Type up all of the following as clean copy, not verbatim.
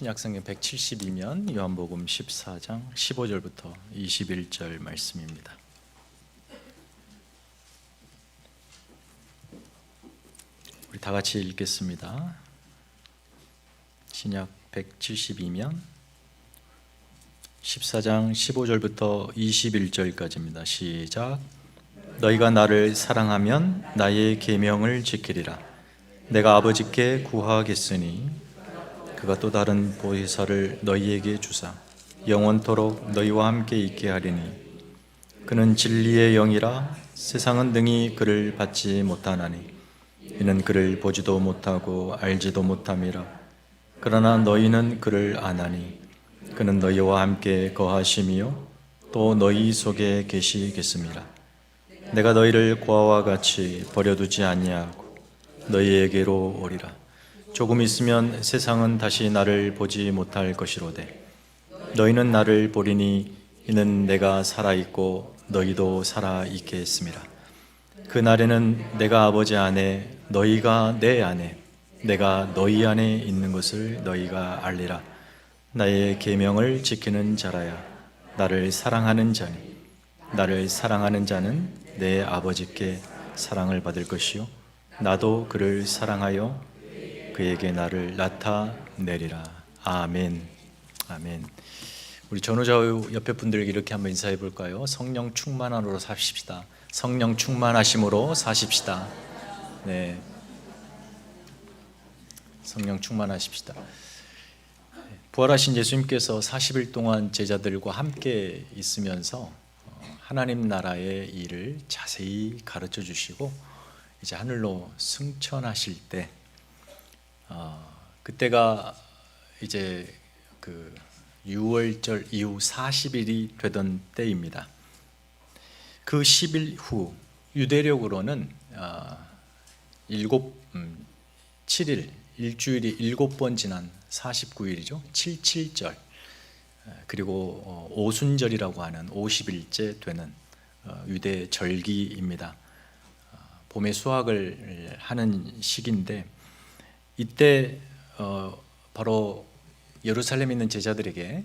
신약성경 172면 요한복음 14장 15절부터 21절 말씀입니다. 우리 다 같이 읽겠습니다. 신약 172면 14장 15절부터 21절까지입니다. 시작. 너희가 나를 사랑하면 나의 계명을 지키리라. 내가 아버지께 구하겠으니 그가 또 다른 보혜사를 너희에게 주사 영원토록 너희와 함께 있게 하리니 그는 진리의 영이라. 세상은 능히 그를 받지 못하나니 이는 그를 보지도 못하고 알지도 못함이라. 그러나 너희는 그를 아나니 그는 너희와 함께 거하심이요 또 너희 속에 계시겠음이라. 내가 너희를 고아와 같이 버려두지 아니하고 너희에게로 오리라. 조금 있으면 세상은 다시 나를 보지 못할 것이로되 너희는 나를 보리니 이는 내가 살아있고 너희도 살아있게 했음이라. 그날에는 내가 아버지 안에 너희가 내 안에 내가 너희 안에 있는 것을 너희가 알리라. 나의 계명을 지키는 자라야 나를 사랑하는 자니 나를 사랑하는 자는 내 아버지께 사랑을 받을 것이요 나도 그를 사랑하여 그에게 나를 나타내리라. 아멘. 아멘. 우리 전우좌우 옆에 분들에게 이렇게 한번 인사해 볼까요? 성령 충만함으로 사십시다. 성령 충만하심으로 사십시다. 네. 성령 충만하십시다. 부활하신 예수님께서 40일 동안 제자들과 함께 있으면서 하나님 나라의 일을 자세히 가르쳐 주시고 이제 하늘로 승천하실 때 그때가 이제 그 유월절 이후 40일이 되던 때입니다. 그 10일 후 유대력으로는 7일 일주일이 7번 지난 49일이죠. 77절 그리고 오순절이라고 하는 50일째 되는 유대 절기입니다. 봄에 수확을 하는 시기인데 이때 바로 예루살렘에 있는 제자들에게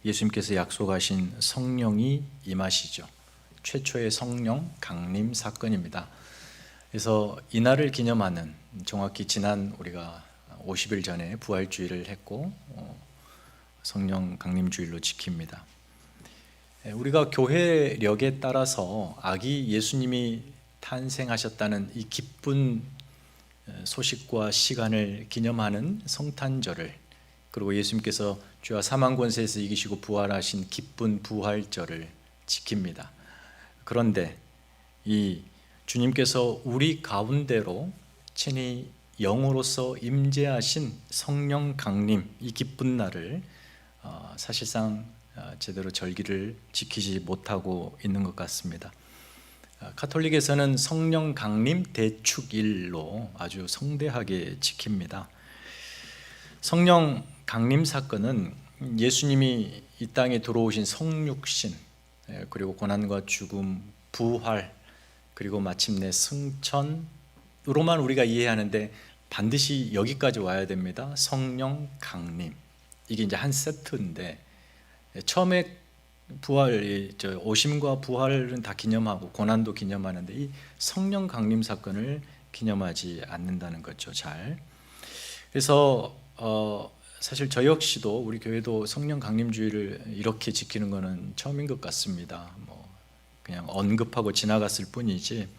예수님께서 약속하신 성령이 임하시죠. 최초의 성령 강림 사건입니다. 그래서 이날을 기념하는 정확히 지난 우리가 50일 전에 부활주일을 했고 성령 강림주일로 지킵니다. 우리가 교회력에 따라서 아기 예수님이 탄생하셨다는 이 기쁜 소식과 시간을 기념하는 성탄절을 그리고 예수님께서 죄와 사망 권세에서 이기시고 부활하신 기쁜 부활절을 지킵니다. 그런데 이 주님께서 우리 가운데로 친히 영으로서 임재하신 성령 강림 이 기쁜 날을 사실상 제대로 절기를 지키지 못하고 있는 것 같습니다. 가톨릭에서는 성령 강림 대축일로 아주 성대하게 지킵니다. 성령 강림 사건은 예수님이 이 땅에 들어오신 성육신 그리고 고난과 죽음, 부활 그리고 마침내 승천으로만 우리가 이해하는데 반드시 여기까지 와야 됩니다. 성령 강림 이게 이제 한 세트인데 처음에 부활, 오심과 부활은 다 기념하고 고난도 기념하는데 이 성령 강림 사건을 기념하지 않는다는 거죠. 잘. 그래서 사실 저 역시도 우리 교회도 성령 강림주의를 이렇게 지키는 것은 처음인 것 같습니다. 그냥 언급하고 지나갔을 뿐이지.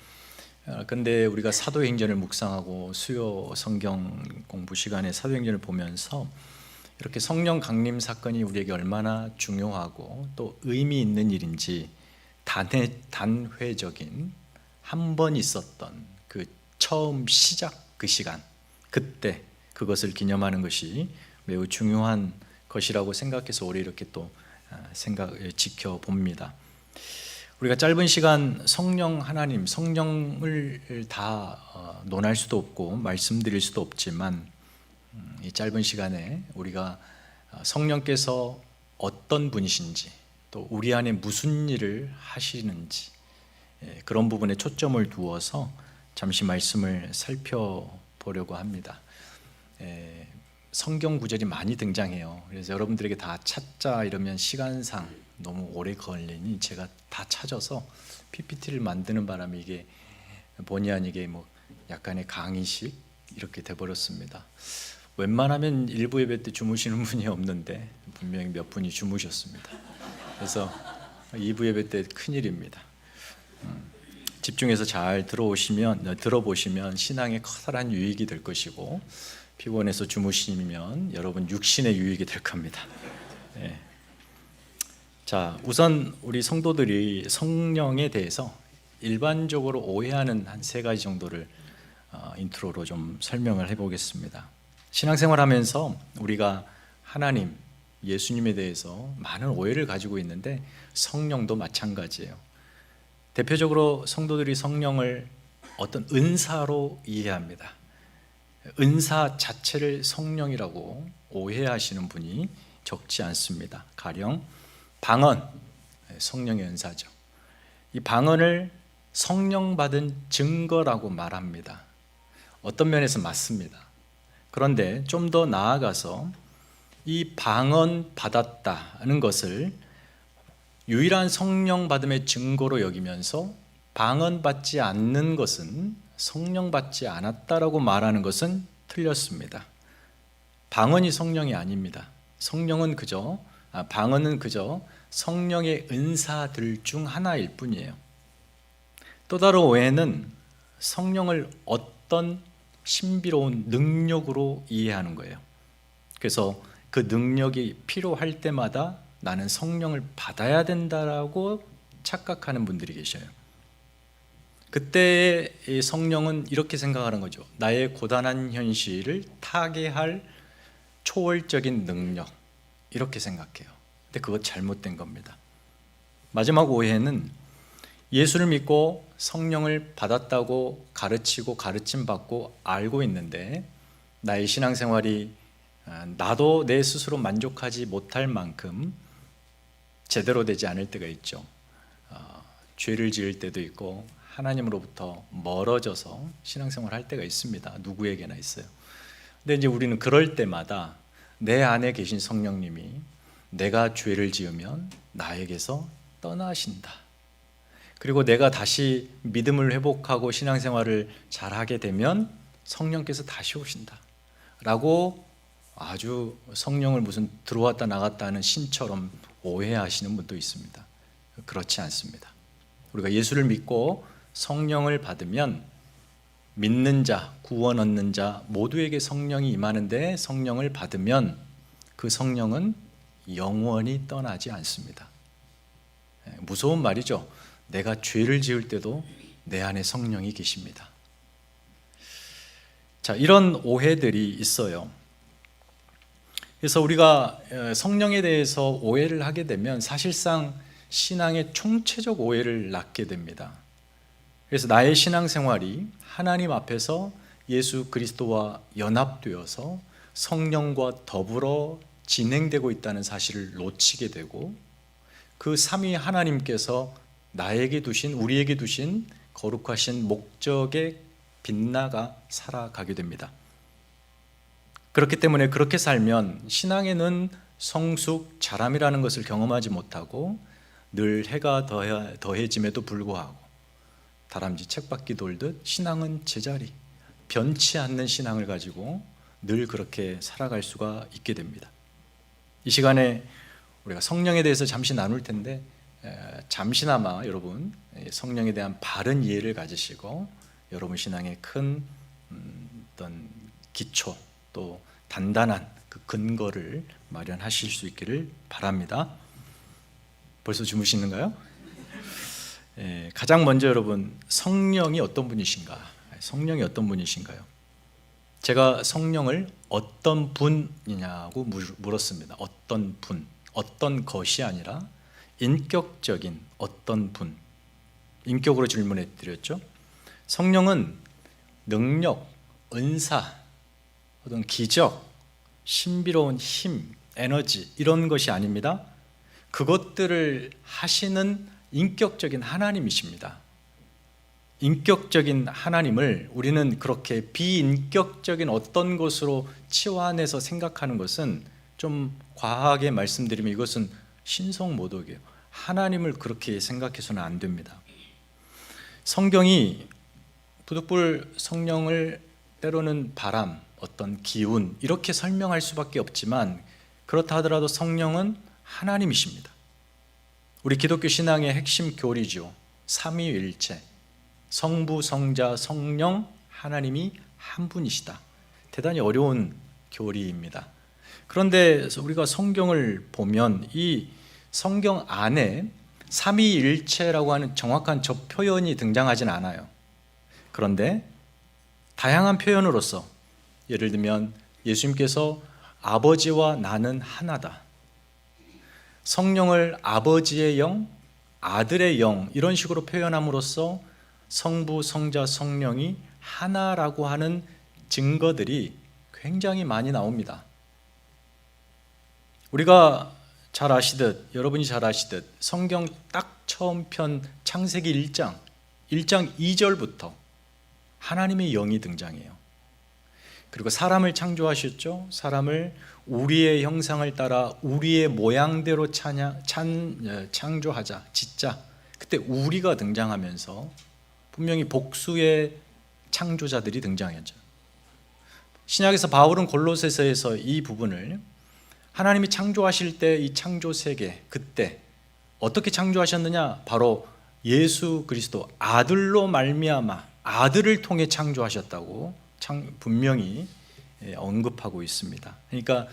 근데 우리가 사도행전을 묵상하고 수요 성경 공부 시간에 사도행전을 보면서 이렇게 성령 강림 사건이 우리에게 얼마나 중요하고 또 의미 있는 일인지 단회적인 한 번 있었던 그 처음 시작 그 시간 그때 그것을 기념하는 것이 매우 중요한 것이라고 생각해서 올해 이렇게 또 지켜봅니다. 우리가 짧은 시간 성령 하나님 성령을 다 논할 수도 없고 말씀드릴 수도 없지만 이 짧은 시간에 우리가 성령께서 어떤 분이신지 또 우리 안에 무슨 일을 하시는지 그런 부분에 초점을 두어서 잠시 말씀을 살펴보려고 합니다. 성경 구절이 많이 등장해요. 그래서 여러분들에게 다 찾자 이러면 시간상 너무 오래 걸리니 제가 다 찾아서 PPT를 만드는 바람에 이게 본의 아니게 뭐 약간의 강의식 이렇게 돼버렸습니다. 웬만하면 일부 예배 때 주무시는 분이 없는데 분명히 몇 분이 주무셨습니다. 그래서 2부 예배 때 큰일입니다. 집중해서 잘 들어보시면 신앙에 커다란 유익이 될 것이고, 피곤해서 주무시면 여러분 육신의 유익이 될 겁니다. 네. 자, 우선 우리 성도들이 성령에 대해서 일반적으로 오해하는 한 3가지 정도를 인트로로 좀 설명을 해보겠습니다. 신앙생활하면서 우리가 하나님, 예수님에 대해서 많은 오해를 가지고 있는데 성령도 마찬가지예요. 대표적으로 성도들이 성령을 어떤 은사로 이해합니다. 은사 자체를 성령이라고 오해하시는 분이 적지 않습니다. 가령 방언, 성령의 은사죠. 이 방언을 성령 받은 증거라고 말합니다. 어떤 면에서 맞습니다. 그런데 좀 더 나아가서 이 방언 받았다는 것을 유일한 성령 받음의 증거로 여기면서 방언 받지 않는 것은 성령 받지 않았다라고 말하는 것은 틀렸습니다. 방언이 성령이 아닙니다. 방언은 그저 성령의 은사들 중 하나일 뿐이에요. 또 다른 오해는 성령을 어떤 신비로운 능력으로 이해하는 거예요. 그래서 그 능력이 필요할 때마다 나는 성령을 받아야 된다라고 착각하는 분들이 계셔요. 그때의 성령은 이렇게 생각하는 거죠. 나의 고단한 현실을 타개할 초월적인 능력, 이렇게 생각해요. 근데 그거 잘못된 겁니다. 마지막 오해는 예수를 믿고 성령을 받았다고 가르치고 가르침받고 알고 있는데 나의 신앙생활이 나도 내 스스로 만족하지 못할 만큼 제대로 되지 않을 때가 있죠. 죄를 지을 때도 있고 하나님으로부터 멀어져서 신앙생활을 할 때가 있습니다. 누구에게나 있어요. 근데 이제 우리는 그럴 때마다 내 안에 계신 성령님이 내가 죄를 지으면 나에게서 떠나신다. 그리고 내가 다시 믿음을 회복하고 신앙생활을 잘하게 되면 성령께서 다시 오신다 라고 아주 성령을 무슨 들어왔다 나갔다 하는 신처럼 오해하시는 분도 있습니다. 그렇지 않습니다. 우리가 예수를 믿고 성령을 받으면 믿는 자, 구원 얻는 자 모두에게 성령이 임하는데 성령을 받으면 그 성령은 영원히 떠나지 않습니다. 무서운 말이죠. 내가 죄를 지을 때도 내 안에 성령이 계십니다. 자, 이런 오해들이 있어요. 그래서 우리가 성령에 대해서 오해를 하게 되면 사실상 신앙의 총체적 오해를 낳게 됩니다. 그래서 나의 신앙생활이 하나님 앞에서 예수 그리스도와 연합되어서 성령과 더불어 진행되고 있다는 사실을 놓치게 되고, 그 삼위 하나님께서 우리에게 두신 거룩하신 목적에 빗나가 살아가게 됩니다. 그렇기 때문에 그렇게 살면 신앙에는 성숙, 자람이라는 것을 경험하지 못하고 늘 해가 더해짐에도 불구하고 다람쥐 책바퀴 돌듯 신앙은 제자리, 변치 않는 신앙을 가지고 늘 그렇게 살아갈 수가 있게 됩니다. 이 시간에 우리가 성령에 대해서 잠시 나눌 텐데 잠시나마 여러분 성령에 대한 바른 이해를 가지시고 여러분 신앙의 큰 어떤 기초 또 단단한 그 근거를 마련하실 수 있기를 바랍니다. 벌써 주무시는가요? 가장 먼저 여러분 성령이 어떤 분이신가? 성령이 어떤 분이신가요? 제가 성령을 어떤 분이냐고 물었습니다. 어떤 분, 어떤 것이 아니라 인격적인 어떤 분, 인격으로 질문해 드렸죠. 성령은 능력, 은사, 어떤 기적, 신비로운 힘, 에너지 이런 것이 아닙니다. 그것들을 하시는 인격적인 하나님이십니다. 인격적인 하나님을 우리는 그렇게 비인격적인 어떤 것으로 치환해서 생각하는 것은 좀 과하게 말씀드리면 이것은 신성모독이에요. 하나님을 그렇게 생각해서는 안 됩니다. 성경이 부득불 성령을 때로는 바람, 어떤 기운 이렇게 설명할 수밖에 없지만 그렇다 하더라도 성령은 하나님이십니다. 우리 기독교 신앙의 핵심 교리죠. 삼위일체, 성부, 성자, 성령, 하나님이 한 분이시다. 대단히 어려운 교리입니다. 그런데 우리가 성경을 보면 이 성경 안에 삼위일체라고 하는 정확한 저 표현이 등장하진 않아요. 그런데 다양한 표현으로서 예를 들면 예수님께서 아버지와 나는 하나다, 성령을 아버지의 영, 아들의 영 이런 식으로 표현함으로써 성부, 성자, 성령이 하나라고 하는 증거들이 굉장히 많이 나옵니다. 우리가 잘 아시듯, 여러분이 잘 아시듯 성경 딱 처음 편 창세기 1장 2절부터 하나님의 영이 등장해요. 그리고 사람을 창조하셨죠. 사람을 우리의 형상을 따라 우리의 모양대로 창조하자, 짓자. 그때 우리가 등장하면서 분명히 복수의 창조자들이 등장했죠. 신약에서 바울은 골로새서에서 이 부분을 하나님이 창조하실 때 이 창조 세계, 그때 어떻게 창조하셨느냐? 바로 예수 그리스도 아들로 말미암아 아들을 통해 창조하셨다고 분명히 언급하고 있습니다. 그러니까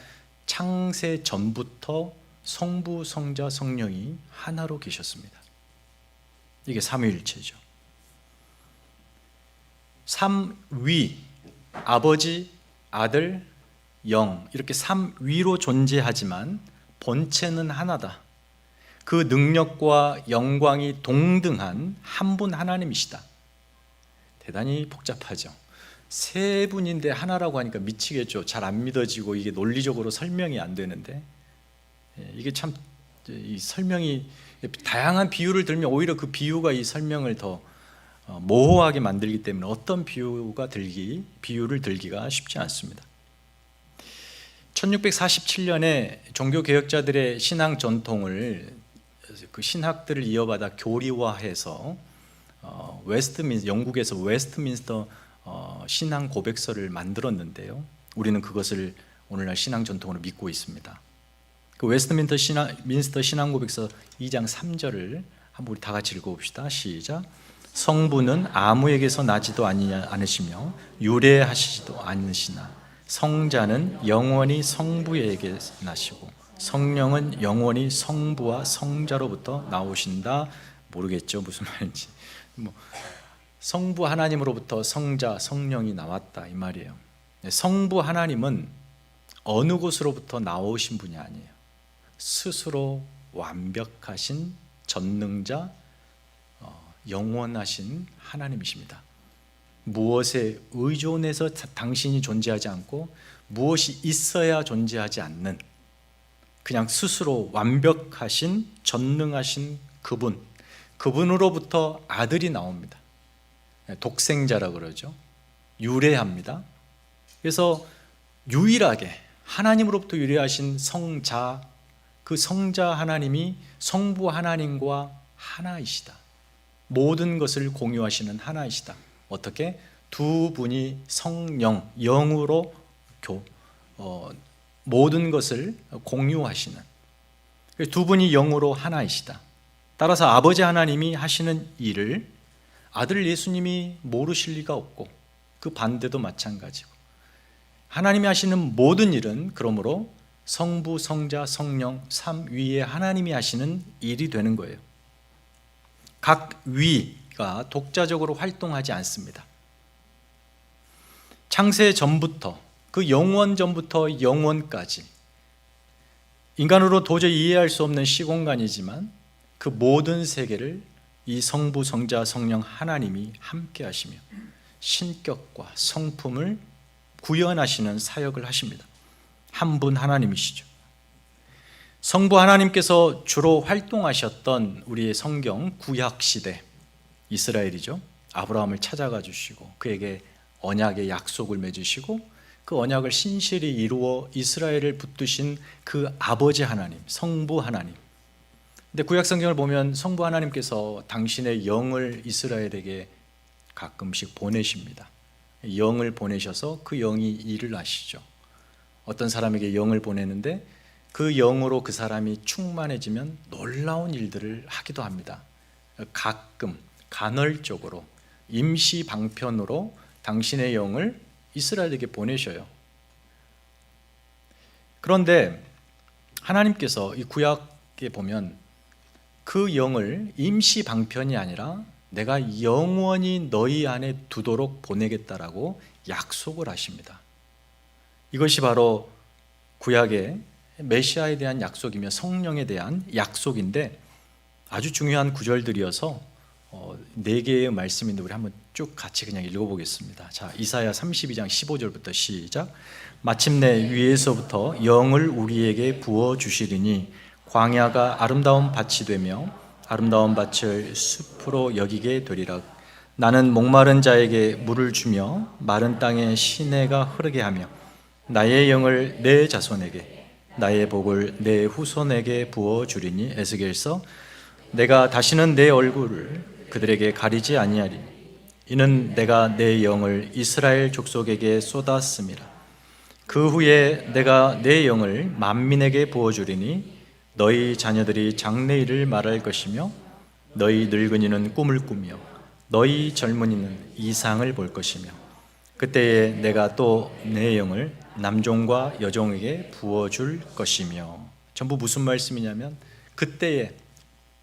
창세 전부터 성부, 성자, 성령이 하나로 계셨습니다. 이게 삼위일체죠. 삼위, 아버지, 아들, 영 이렇게 삼위로 존재하지만 본체는 하나다. 그 능력과 영광이 동등한 한 분 하나님이시다. 대단히 복잡하죠. 세 분인데 하나라고 하니까 미치겠죠. 잘 안 믿어지고 이게 논리적으로 설명이 안 되는데 이게 참 이 설명이 다양한 비유를 들면 오히려 그 비유가 이 설명을 더 모호하게 만들기 때문에 어떤 비유를 들기가 쉽지 않습니다. 1647년에 종교개혁자들의 신앙 전통을 그 신학들을 이어받아 교리화해서 영국에서 웨스트민스터 신앙 고백서를 만들었는데요. 우리는 그것을 오늘날 신앙 전통으로 믿고 있습니다. 그 웨스트민스터 신앙 고백서 2장 3절을 한번 우리 다 같이 읽어봅시다. 시작. 성부는 아무에게서 나지도 않으시며 유래하시지도 않으시나 성자는 영원히 성부에게 나시고 성령은 영원히 성부와 성자로부터 나오신다. 모르겠죠 무슨 말인지. 성부 하나님으로부터 성자 성령이 나왔다 이 말이에요. 성부 하나님은 어느 곳으로부터 나오신 분이 아니에요. 스스로 완벽하신 전능자, 영원하신 하나님이십니다. 무엇에 의존해서 당신이 존재하지 않고 무엇이 있어야 존재하지 않는 그냥 스스로 완벽하신 전능하신 그분으로부터 아들이 나옵니다. 독생자라고 그러죠. 유래합니다. 그래서 유일하게 하나님으로부터 유래하신 성자, 그 성자 하나님이 성부 하나님과 하나이시다. 모든 것을 공유하시는 하나이시다. 어떻게? 두 분이 성령, 영으로 모든 것을 공유하시는, 두 분이 영으로 하나이시다. 따라서 아버지 하나님이 하시는 일을 아들 예수님이 모르실 리가 없고 그 반대도 마찬가지고, 하나님이 하시는 모든 일은 그러므로 성부, 성자, 성령 삼위의 하나님이 하시는 일이 되는 거예요. 각 위가 독자적으로 활동하지 않습니다. 창세 전부터, 그 영원 전부터 영원까지 인간으로 도저히 이해할 수 없는 시공간이지만 그 모든 세계를 이 성부, 성자, 성령 하나님이 함께 하시며 신격과 성품을 구현하시는 사역을 하십니다. 한 분 하나님이시죠. 성부 하나님께서 주로 활동하셨던 우리의 성경 구약 시대 이스라엘이죠. 아브라함을 찾아가 주시고 그에게 언약의 약속을 맺으시고 그 언약을 신실히 이루어 이스라엘을 붙드신 그 아버지 하나님, 성부 하나님. 근데 구약 성경을 보면 성부 하나님께서 당신의 영을 이스라엘에게 가끔씩 보내십니다. 영을 보내셔서 그 영이 일을 하시죠. 어떤 사람에게 영을 보내는데 그 영으로 그 사람이 충만해지면 놀라운 일들을 하기도 합니다. 가끔 간헐적으로 임시 방편으로 당신의 영을 이스라엘에게 보내셔요. 그런데 하나님께서 이 구약에 보면 그 영을 임시 방편이 아니라 내가 영원히 너희 안에 두도록 보내겠다라고 약속을 하십니다. 이것이 바로 구약의 메시아에 대한 약속이며 성령에 대한 약속인데 아주 중요한 구절들이어서 4개의 말씀인데 우리 한번 쭉 같이 그냥 읽어보겠습니다. 자, 이사야 32장 15절부터 시작. 마침내 위에서부터 영을 우리에게 부어주시리니 광야가 아름다운 밭이 되며 아름다운 밭을 숲으로 여기게 되리라. 나는 목마른 자에게 물을 주며 마른 땅에 시내가 흐르게 하며 나의 영을 내 자손에게 나의 복을 내 후손에게 부어주리니. 에스겔서 내가 다시는 내 얼굴을 그들에게 가리지 아니하리니 이는 내가 내 영을 이스라엘 족속에게 쏟았음이라. 그 후에 내가 내 영을 만민에게 부어주리니 너희 자녀들이 장래일을 말할 것이며 너희 늙은이는 꿈을 꾸며 너희 젊은이는 이상을 볼 것이며 그때에 내가 또 내 영을 남종과 여종에게 부어줄 것이며. 전부 무슨 말씀이냐면 그때에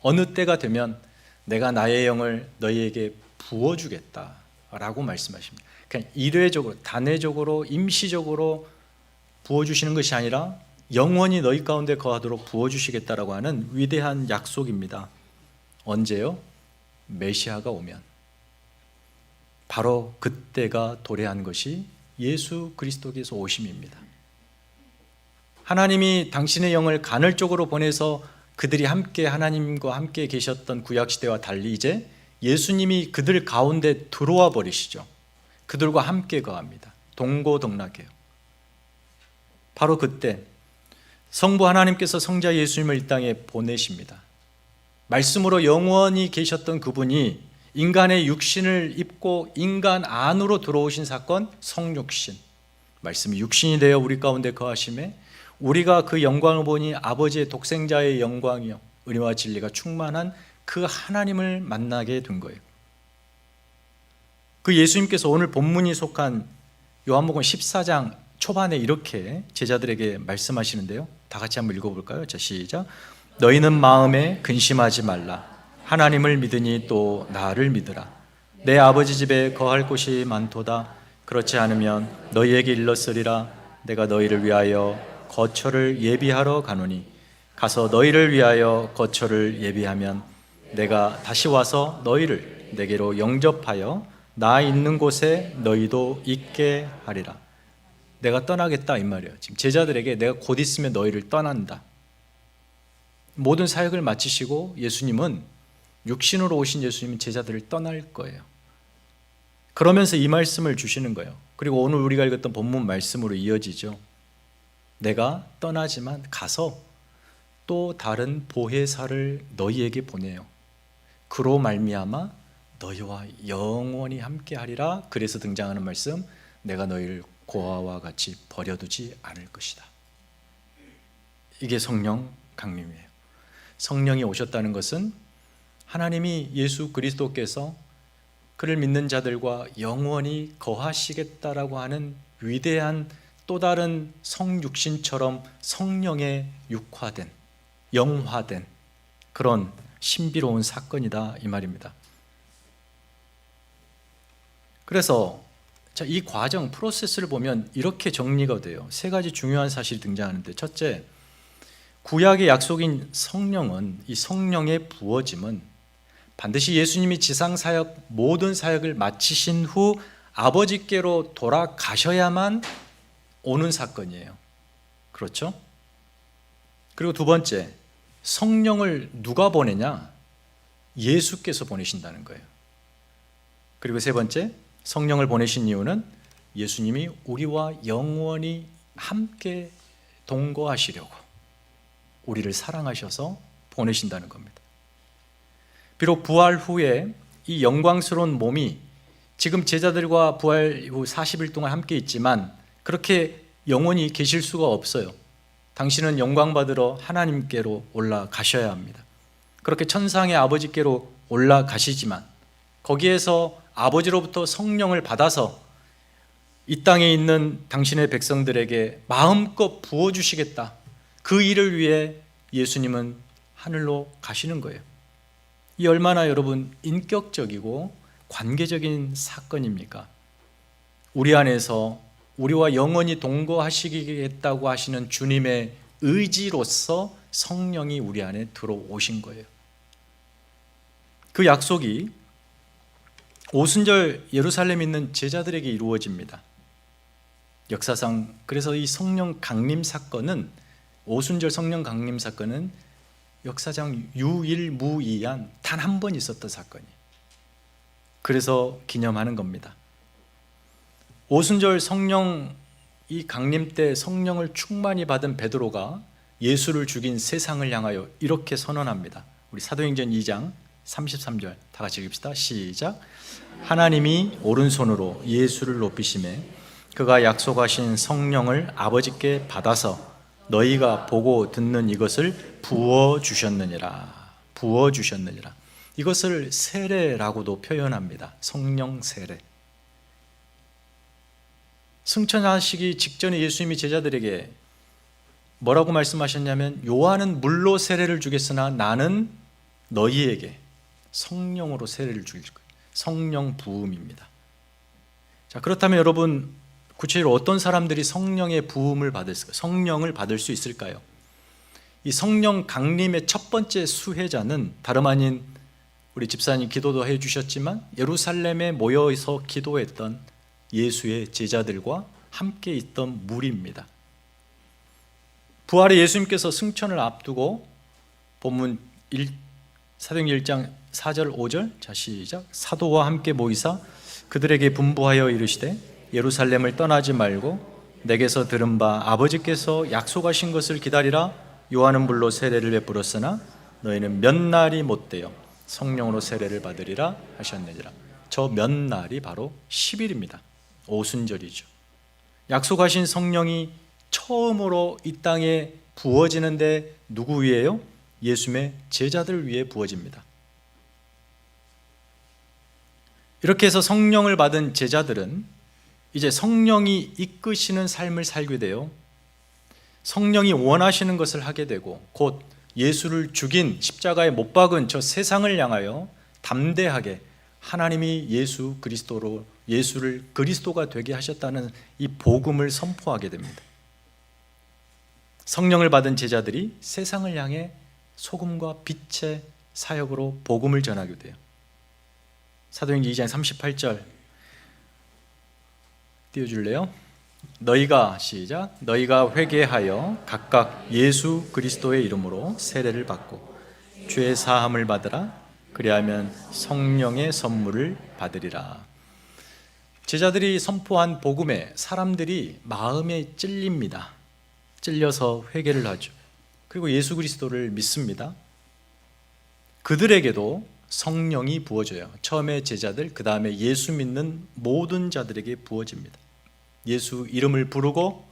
어느 때가 되면 내가 나의 영을 너희에게 부어주겠다라고 말씀하십니다. 그냥 일회적으로 단회적으로 임시적으로 부어주시는 것이 아니라 영원히 너희 가운데 거하도록 부어주시겠다라고 하는 위대한 약속입니다. 언제요? 메시아가 오면. 바로 그때가 도래한 것이 예수 그리스도께서 오심입니다. 하나님이 당신의 영을 간헐적으로 보내서 그들이 함께 하나님과 함께 계셨던 구약시대와 달리 이제 예수님이 그들 가운데 들어와 버리시죠. 그들과 함께 거합니다. 동고동락해요. 바로 그때 성부 하나님께서 성자 예수님을 이 땅에 보내십니다. 말씀으로 영원히 계셨던 그분이 인간의 육신을 입고 인간 안으로 들어오신 사건, 성육신. 말씀이 육신이 되어 우리 가운데 거하심에 우리가 그 영광을 보니 아버지의 독생자의 영광이요 은혜와 진리가 충만한 그 하나님을 만나게 된 거예요. 그 예수님께서 오늘 본문이 속한 요한복음 14장 초반에 이렇게 제자들에게 말씀하시는데요. 다 같이 한번 읽어볼까요? 자, 시작. 너희는 마음에 근심하지 말라. 하나님을 믿으니 또 나를 믿으라. 내 아버지 집에 거할 곳이 많도다. 그렇지 않으면 너희에게 일렀으리라. 내가 너희를 위하여 거처를 예비하러 가노니 가서 너희를 위하여 거처를 예비하면 내가 다시 와서 너희를 내게로 영접하여 나 있는 곳에 너희도 있게 하리라. 내가 떠나겠다 이 말이에요. 지금 제자들에게 내가 곧 있으면 너희를 떠난다. 모든 사역을 마치시고 예수님은 육신으로 오신 예수님은 제자들을 떠날 거예요. 그러면서 이 말씀을 주시는 거예요. 그리고 오늘 우리가 읽었던 본문 말씀으로 이어지죠. 내가 떠나지만 가서 또 다른 보혜사를 너희에게 보내요. 그로 말미암아 너희와 영원히 함께하리라. 그래서 등장하는 말씀, 내가 너희를 고아와 같이 버려두지 않을 것이다. 이게 성령 강림이에요. 성령이 오셨다는 것은 하나님이 예수 그리스도께서 그를 믿는 자들과 영원히 거하시겠다라고 하는 위대한 또 다른 성육신처럼 성령에 육화된, 영화된 그런 신비로운 사건이다 이 말입니다. 그래서 이 과정, 프로세스를 보면 이렇게 정리가 돼요. 3가지 중요한 사실이 등장하는데, 첫째, 구약의 약속인 성령은, 이 성령의 부어짐은 반드시 예수님이 지상사역 모든 사역을 마치신 후 아버지께로 돌아가셔야만 오는 사건이에요. 그렇죠? 그리고 두 번째, 성령을 누가 보내냐? 예수께서 보내신다는 거예요. 그리고 세 번째, 성령을 보내신 이유는 예수님이 우리와 영원히 함께 동거하시려고 우리를 사랑하셔서 보내신다는 겁니다. 비록 부활 후에 이 영광스러운 몸이 지금 제자들과 부활 후 40일 동안 함께 있지만 그렇게 영원히 계실 수가 없어요. 당신은 영광 받으러 하나님께로 올라가셔야 합니다. 그렇게 천상의 아버지께로 올라가시지만 거기에서 아버지로부터 성령을 받아서 이 땅에 있는 당신의 백성들에게 마음껏 부어주시겠다. 그 일을 위해 예수님은 하늘로 가시는 거예요. 이 얼마나 여러분 인격적이고 관계적인 사건입니까? 우리 안에서 우리와 영원히 동거하시겠다고 하시는 주님의 의지로서 성령이 우리 안에 들어오신 거예요. 그 약속이 오순절 예루살렘에 있는 제자들에게 이루어집니다. 역사상 그래서 이 성령 강림 사건은, 오순절 성령 강림 사건은 역사상 유일무이한 단 한 번 있었던 사건이에요. 그래서 기념하는 겁니다. 오순절 성령 이 강림 때 성령을 충만히 받은 베드로가 예수를 죽인 세상을 향하여 이렇게 선언합니다. 우리 사도행전 2장 33절 다 같이 읽읍시다. 시작. 하나님이 오른손으로 예수를 높이시매 그가 약속하신 성령을 아버지께 받아서 너희가 보고 듣는 이것을 부어주셨느니라. 부어주셨느니라. 이것을 세례라고도 표현합니다. 성령 세례. 승천하시기 직전에 예수님이 제자들에게 뭐라고 말씀하셨냐면 요한은 물로 세례를 주겠으나 나는 너희에게 성령으로 세례를 줄 거예요. 성령 부음입니다. 자, 그렇다면 여러분 구체적으로 어떤 사람들이 성령의 부음을 받을까요? 성령을 받을 수 있을까요? 이 성령 강림의 첫 번째 수혜자는 다름 아닌 우리 집사님 기도도 해주셨지만 예루살렘에 모여서 기도했던 예수의 제자들과 함께 있던 무리입니다. 부활의 예수님께서 승천을 앞두고 본문 사도행전 1장 4절 5절 자 시작. 사도와 함께 모이사 그들에게 분부하여 이르시되 예루살렘을 떠나지 말고 내게서 들은 바 아버지께서 약속하신 것을 기다리라. 요한은 물로 세례를 베풀었으나 너희는 몇 날이 못되어 성령으로 세례를 받으리라 하셨느니라. 저 몇 날이 바로 10일입니다. 오순절이죠. 약속하신 성령이 처음으로 이 땅에 부어지는데 누구 위에요? 예수님의 제자들 위에 부어집니다. 이렇게 해서 성령을 받은 제자들은 이제 성령이 이끄시는 삶을 살게 돼요. 성령이 원하시는 것을 하게 되고 곧 예수를 죽인 십자가에 못 박은 저 세상을 향하여 담대하게 하나님이 예수 그리스도로 예수를 그리스도가 되게 하셨다는 이 복음을 선포하게 됩니다. 성령을 받은 제자들이 세상을 향해 소금과 빛의 사역으로 복음을 전하게 돼요. 사도행전 2장 38절 띄워줄래요? 너희가 시작. 너희가 회개하여 각각 예수 그리스도의 이름으로 세례를 받고 죄 사함을 받으라. 그리하면 성령의 선물을 받으리라. 제자들이 선포한 복음에 사람들이 마음에 찔립니다. 찔려서 회개를 하죠. 그리고 예수 그리스도를 믿습니다. 그들에게도 성령이 부어져요. 처음에 제자들, 그 다음에 예수 믿는 모든 자들에게 부어집니다. 예수 이름을 부르고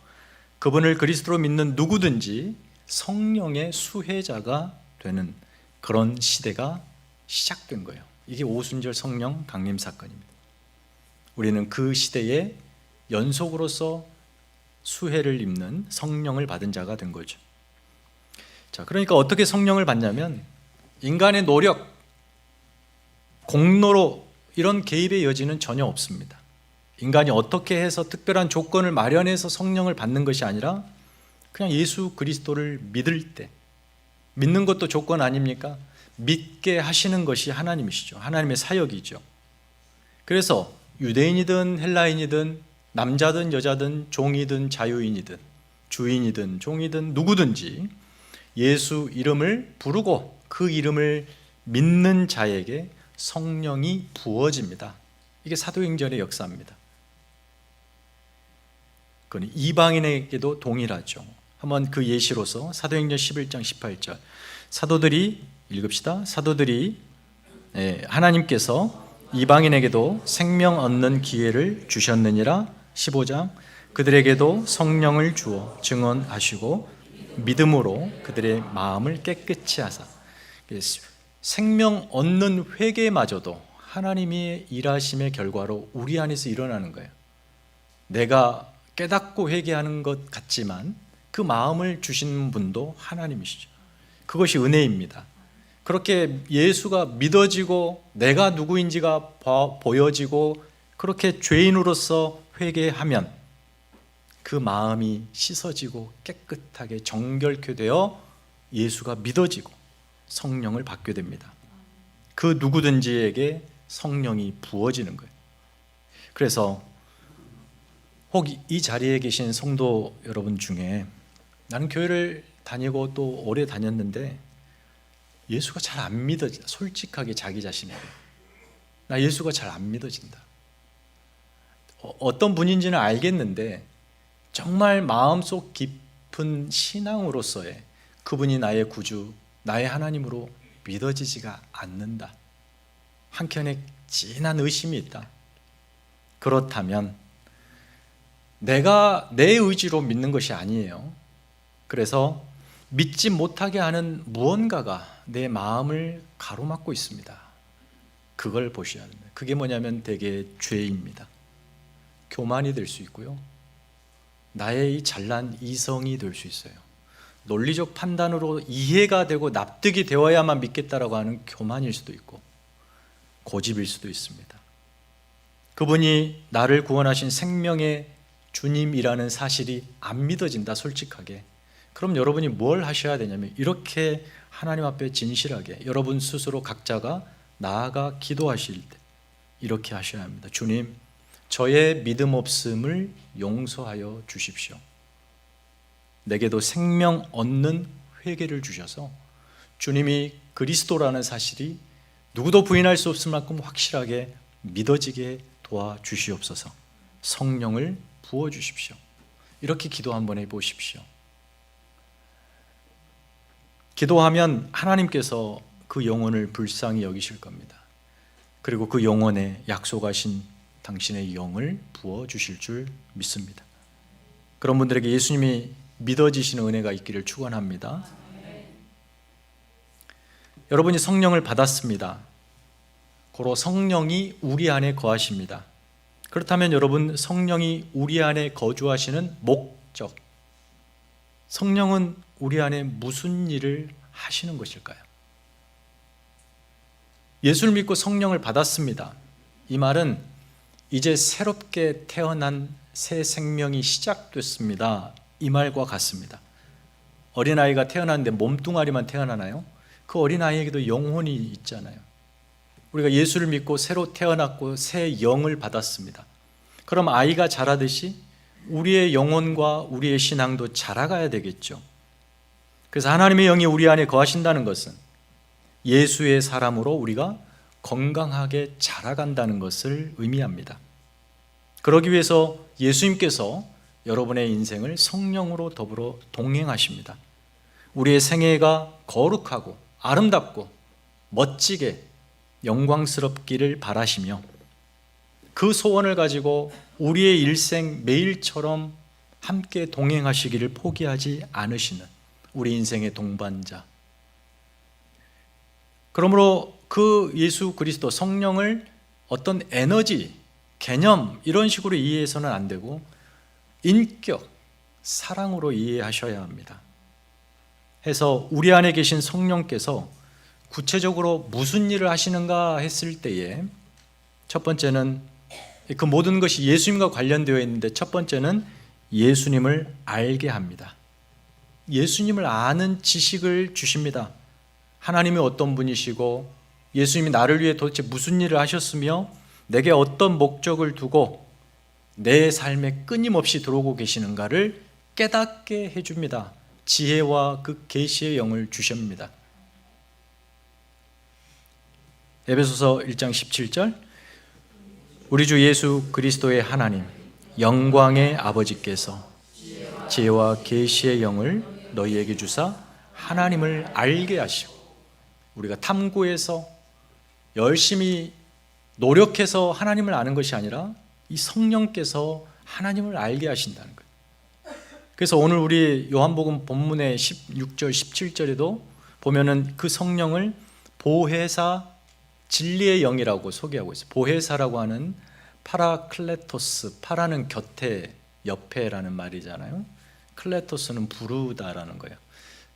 그분을 그리스도로 믿는 누구든지 성령의 수혜자가 되는 그런 시대가 시작된 거예요. 이게 오순절 성령 강림 사건입니다. 우리는 그 시대의 연속으로서 수혜를 입는 성령을 받은 자가 된 거죠. 자, 그러니까 어떻게 성령을 받냐면 인간의 노력, 공로로 이런 개입의 여지는 전혀 없습니다. 인간이 어떻게 해서 특별한 조건을 마련해서 성령을 받는 것이 아니라 그냥 예수 그리스도를 믿을 때, 믿는 것도 조건 아닙니까? 믿게 하시는 것이 하나님이시죠. 하나님의 사역이죠. 그래서 유대인이든 헬라인이든 남자든 여자든 종이든 자유인이든 주인이든 종이든 누구든지 예수 이름을 부르고 그 이름을 믿는 자에게 성령이 부어집니다. 이게 사도행전의 역사입니다. 그건 이방인에게도 동일하죠. 한번 그 예시로서 사도행전 11장 18절 사도들이 읽읍시다. 사도들이 하나님께서 이방인에게도 생명 얻는 기회를 주셨느니라. 15장 그들에게도 성령을 주어 증언하시고 믿음으로 그들의 마음을 깨끗이 하사. 생명 얻는 회개마저도 하나님의 일하심의 결과로 우리 안에서 일어나는 거예요. 내가 깨닫고 회개하는 것 같지만 그 마음을 주신 분도 하나님이시죠. 그것이 은혜입니다. 그렇게 예수가 믿어지고 내가 누구인지가 보여지고 그렇게 죄인으로서 회개하면 그 마음이 씻어지고 깨끗하게 정결케 되어 예수가 믿어지고 성령을 받게 됩니다. 그 누구든지에게 성령이 부어지는 거예요. 그래서 혹 이 자리에 계신 성도 여러분 중에 나는 교회를 다니고 또 오래 다녔는데 예수가 잘 안 믿어진다. 솔직하게 자기 자신에게 나 예수가 잘 안 믿어진다. 어떤 분인지는 알겠는데 정말 마음속 깊은 신앙으로서의 그분이 나의 구주, 나의 하나님으로 믿어지지가 않는다. 한켠에 진한 의심이 있다. 그렇다면 내가 내 의지로 믿는 것이 아니에요. 그래서 믿지 못하게 하는 무언가가 내 마음을 가로막고 있습니다. 그걸 보셔야 합니다. 그게 뭐냐면 대개 죄입니다. 교만이 될 수 있고요. 나의 이 잘난 이성이 될 수 있어요. 논리적 판단으로 이해가 되고 납득이 되어야만 믿겠다라고 하는 교만일 수도 있고 고집일 수도 있습니다. 그분이 나를 구원하신 생명의 주님이라는 사실이 안 믿어진다, 솔직하게. 그럼 여러분이 뭘 하셔야 되냐면 이렇게 하나님 앞에 진실하게 여러분 스스로 각자가 나아가 기도하실 때 이렇게 하셔야 합니다. 주님, 저의 믿음 없음을 용서하여 주십시오. 내게도 생명 얻는 회개를 주셔서 주님이 그리스도라는 사실이 누구도 부인할 수 없을 만큼 확실하게 믿어지게 도와주시옵소서. 성령을 부어주십시오. 이렇게 기도 한번 해보십시오. 기도하면 하나님께서 그 영혼을 불쌍히 여기실 겁니다. 그리고 그 영혼에 약속하신 당신의 영을 부어주실 줄 믿습니다. 그런 분들에게 예수님이 믿어지시는 은혜가 있기를 축원합니다. 여러분이 성령을 받았습니다. 고로 성령이 우리 안에 거하십니다. 그렇다면 여러분, 성령이 우리 안에 거주하시는 목적, 성령은 우리 안에 무슨 일을 하시는 것일까요? 예수를 믿고 성령을 받았습니다. 이 말은 이제 새롭게 태어난 새 생명이 시작됐습니다. 이 말과 같습니다. 어린아이가 태어났는데 몸뚱아리만 태어나나요? 그 어린아이에게도 영혼이 있잖아요. 우리가 예수를 믿고 새로 태어났고 새 영을 받았습니다. 그럼 아이가 자라듯이 우리의 영혼과 우리의 신앙도 자라가야 되겠죠. 그래서 하나님의 영이 우리 안에 거하신다는 것은 예수의 사람으로 우리가 건강하게 자라간다는 것을 의미합니다. 그러기 위해서 예수님께서 여러분의 인생을 성령으로 더불어 동행하십니다. 우리의 생애가 거룩하고 아름답고 멋지게 영광스럽기를 바라시며 그 소원을 가지고 우리의 일생 매일처럼 함께 동행하시기를 포기하지 않으시는 우리 인생의 동반자. 그러므로 그 예수 그리스도 성령을 어떤 에너지, 개념 이런 식으로 이해해서는 안 되고 인격, 사랑으로 이해하셔야 합니다. 해서 우리 안에 계신 성령께서 구체적으로 무슨 일을 하시는가 했을 때에 첫 번째는 그 모든 것이 예수님과 관련되어 있는데 첫 번째는 예수님을 알게 합니다. 예수님을 아는 지식을 주십니다. 하나님이 어떤 분이시고 예수님이 나를 위해 도대체 무슨 일을 하셨으며 내게 어떤 목적을 두고 내 삶에 끊임없이 들어오고 계시는가를 깨닫게 해줍니다. 지혜와 그 계시의 영을 주십니다. 에베소서 1장 17절 우리 주 예수 그리스도의 하나님, 영광의 아버지께서 지혜와 계시의 영을 너희에게 주사 하나님을 알게 하시고, 우리가 탐구해서 열심히 노력해서 하나님을 아는 것이 아니라 이 성령께서 하나님을 알게 하신다는 거예요. 그래서 오늘 우리 요한복음 본문의 16절 17절에도 보면은 그 성령을 보혜사 진리의 영이라고 소개하고 있어요. 보혜사라고 하는 파라클레토스, 파라는 곁에, 옆에라는 말이잖아요. 클레토스는 부르다라는 거예요.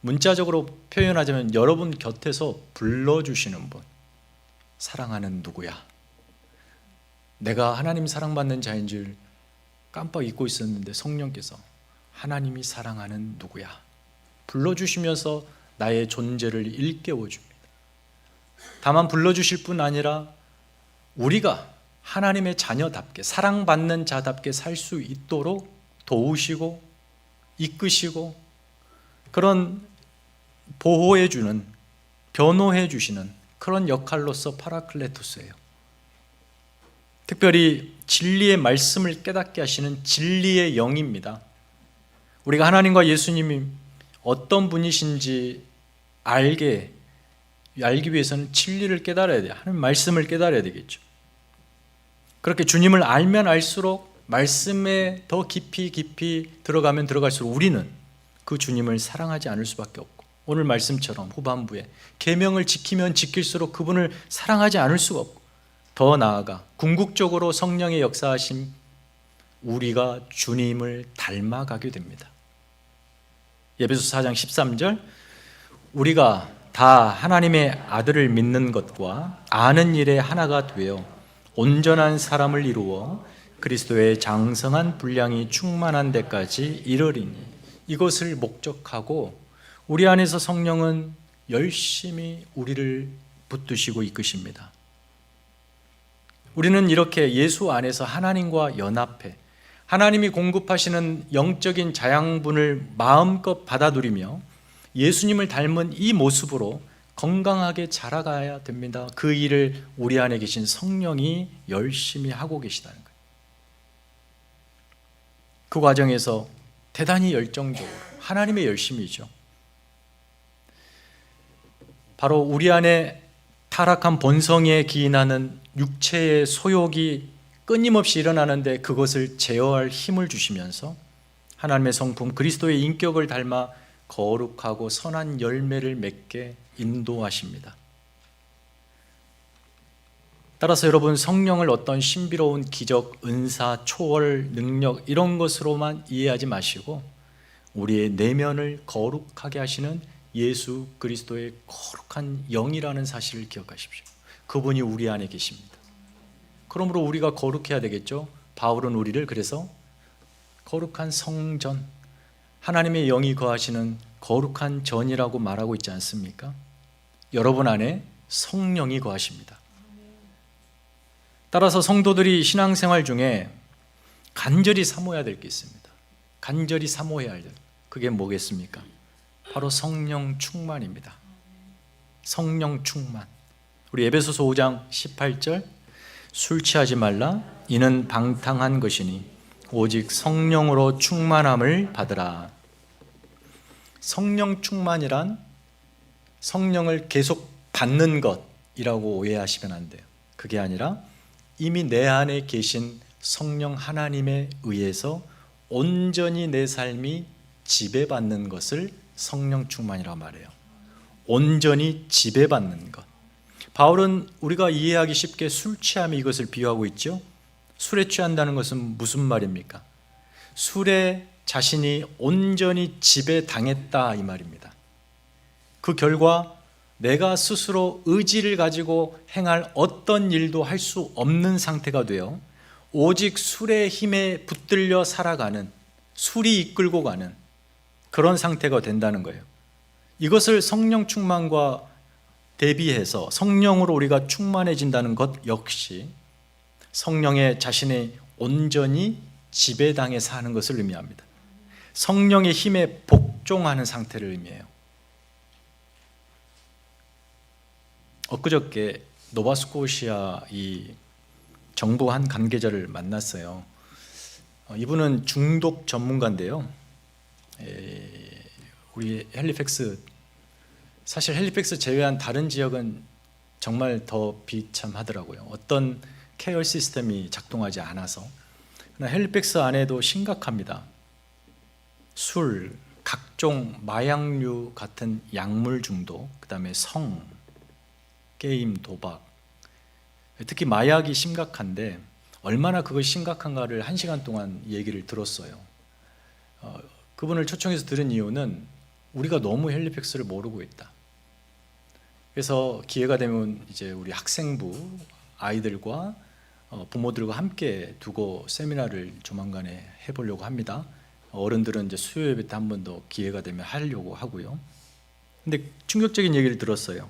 문자적으로 표현하자면 여러분 곁에서 불러주시는 분. 사랑하는 누구야? 내가 하나님 사랑받는 자인 줄 깜빡 잊고 있었는데 성령께서 하나님이 사랑하는 누구야? 불러주시면서 나의 존재를 일깨워줍니다. 다만 불러주실 뿐 아니라 우리가 하나님의 자녀답게, 사랑받는 자답게 살 수 있도록 도우시고 이끄시고 그런 보호해주는, 변호해주시는 그런 역할로서 파라클레토스예요. 특별히 진리의 말씀을 깨닫게 하시는 진리의 영입니다. 우리가 하나님과 예수님이 어떤 분이신지 알기 위해서는 진리를 깨달아야 돼요. 하나님 말씀을 깨달아야 되겠죠. 그렇게 주님을 알면 알수록, 말씀에 더 깊이 들어가면 들어갈수록 우리는 그 주님을 사랑하지 않을 수밖에 없고, 오늘 말씀처럼 후반부에 계명을 지키면 지킬수록 그분을 사랑하지 않을 수가 없고, 더 나아가 궁극적으로 성령의 역사하심, 우리가 주님을 닮아가게 됩니다. 에베소서 4장 13절, 우리가 다 하나님의 아들을 믿는 것과 아는 일에 하나가 되어 온전한 사람을 이루어 그리스도의 장성한 분량이 충만한 데까지 이르리니, 이것을 목적하고 우리 안에서 성령은 열심히 우리를 붙드시고 이끄십니다. 우리는 이렇게 예수 안에서 하나님과 연합해 하나님이 공급하시는 영적인 자양분을 마음껏 받아들이며 예수님을 닮은 이 모습으로 건강하게 자라가야 됩니다. 그 일을 우리 안에 계신 성령이 열심히 하고 계시다는 거예요. 그 과정에서 대단히 열정적으로, 하나님의 열심이죠. 바로 우리 안에 타락한 본성에 기인하는 육체의 소욕이 끊임없이 일어나는데 그것을 제어할 힘을 주시면서 하나님의 성품 그리스도의 인격을 닮아 거룩하고 선한 열매를 맺게 인도하십니다. 따라서 여러분, 성령을 어떤 신비로운 기적, 은사, 초월, 능력 이런 것으로만 이해하지 마시고 우리의 내면을 거룩하게 하시는 예수 그리스도의 거룩한 영이라는 사실을 기억하십시오. 그분이 우리 안에 계십니다. 그러므로 우리가 거룩해야 되겠죠. 바울은 우리를 그래서 거룩한 성전, 하나님의 영이 거하시는 거룩한 전이라고 말하고 있지 않습니까? 여러분 안에 성령이 거하십니다. 따라서 성도들이 신앙생활 중에 간절히 사모해야 될 게 있습니다. 간절히 사모해야 할 것, 그게 뭐겠습니까? 바로 성령 충만입니다. 성령 충만. 우리 에베소서 5장 18절, 술 취하지 말라, 이는 방탕한 것이니 오직 성령으로 충만함을 받으라. 성령 충만이란 성령을 계속 받는 것이라고 오해하시면 안 돼요. 그게 아니라 이미 내 안에 계신 성령 하나님에 의해서 온전히 내 삶이 지배받는 것을 성령 충만이라고 말해요. 온전히 지배받는 것. 바울은 우리가 이해하기 쉽게 술 취함이 이것을 비유하고 있죠. 술에 취한다는 것은 무슨 말입니까? 술에 자신이 온전히 지배당했다 이 말입니다. 그 결과 내가 스스로 의지를 가지고 행할 어떤 일도 할 수 없는 상태가 되어 오직 술의 힘에 붙들려 살아가는, 술이 이끌고 가는 그런 상태가 된다는 거예요. 이것을 성령 충만과 대비해서 성령으로 우리가 충만해진다는 것 역시 성령의 자신의 온전히 지배당해 사는 것을 의미합니다. 성령의 힘에 복종하는 상태를 의미해요. 엊그저께 노바스코시아 이 정부 한 관계자를 만났어요. 이분은 중독 전문가인데요. 우리 헬리팩스, 사실 헬리팩스 제외한 다른 지역은 정말 더 비참하더라고요. 어떤 케어 시스템이 작동하지 않아서. 그러나 헬리팩스 안에도 심각합니다. 술, 각종 마약류 같은 약물 중독, 그 다음에 성, 게임, 도박, 특히 마약이 심각한데 얼마나 그것이 심각한가를 1시간 동안 얘기를 들었어요. 그분을 초청해서 들은 이유는 우리가 너무 헬리팩스를 모르고 있다. 그래서 기회가 되면 이제 우리 학생부 아이들과 부모들과 함께 두고 세미나를 조만간에 해보려고 합니다. 어른들은 이제 수요 예배 때 한 번 더 기회가 되면 하려고 하고요. 근데 충격적인 얘기를 들었어요.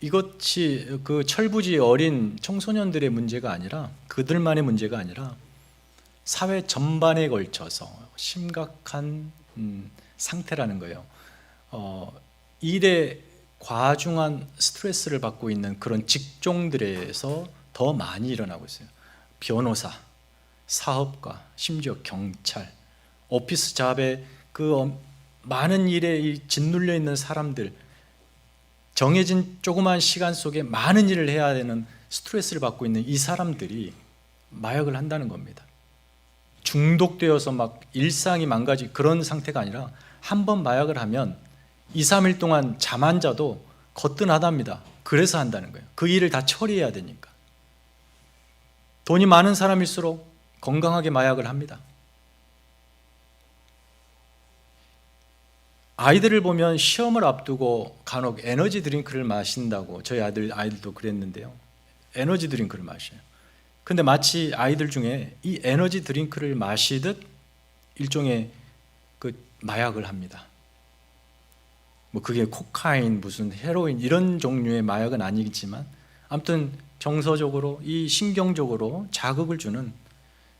이것이 그 철부지 어린 청소년들의 문제가 아니라, 그들만의 문제가 아니라 사회 전반에 걸쳐서 심각한 상태라는 거예요. 일에 과중한 스트레스를 받고 있는 그런 직종들에서 더 많이 일어나고 있어요. 변호사, 사업가, 심지어 경찰, 오피스 잡에 그 많은 일에 짓눌려 있는 사람들, 정해진 조그만 시간 속에 많은 일을 해야 되는 스트레스를 받고 있는 이 사람들이 마약을 한다는 겁니다. 중독되어서 막 일상이 망가지 그런 상태가 아니라 한 번 마약을 하면 2, 3일 동안 잠 안 자도 거뜬하답니다. 그래서 한다는 거예요. 그 일을 다 처리해야 되니까. 돈이 많은 사람일수록 건강하게 마약을 합니다. 아이들을 보면 시험을 앞두고 간혹 에너지 드링크를 마신다고, 저희 아이들도 그랬는데요. 에너지 드링크를 마셔요. 근데 마치 아이들 중에 이 에너지 드링크를 마시듯 일종의 그 마약을 합니다. 뭐 그게 코카인, 무슨 헤로인 이런 종류의 마약은 아니겠지만 아무튼 정서적으로 이 신경적으로 자극을 주는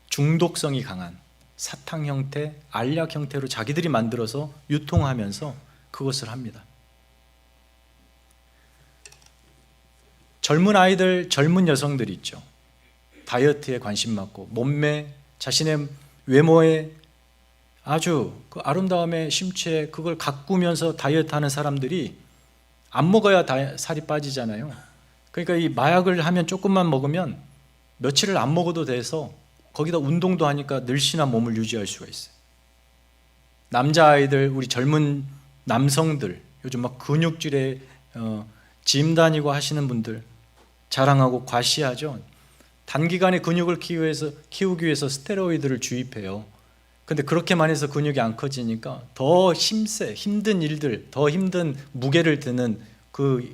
중독성이 강한 사탕 형태, 알약 형태로 자기들이 만들어서 유통하면서 그것을 합니다. 젊은 아이들, 젊은 여성들이 있죠. 다이어트에 관심 많고 몸매, 자신의 외모에 아주 그 아름다움에 심취해 그걸 가꾸면서 다이어트하는 사람들이 안 먹어야 살이 빠지잖아요. 그러니까 이 마약을 하면 조금만 먹으면 며칠을 안 먹어도 돼서 거기다 운동도 하니까 늘씬한 몸을 유지할 수가 있어요. 남자아이들, 우리 젊은 남성들, 요즘 막 근육질에 짐 다니고 하시는 분들 자랑하고 과시하죠. 단기간에 근육을 키우기 위해서 스테로이드를 주입해요. 근데 그렇게만 해서 근육이 안 커지니까 더 힘든 일들, 더 힘든 무게를 드는 그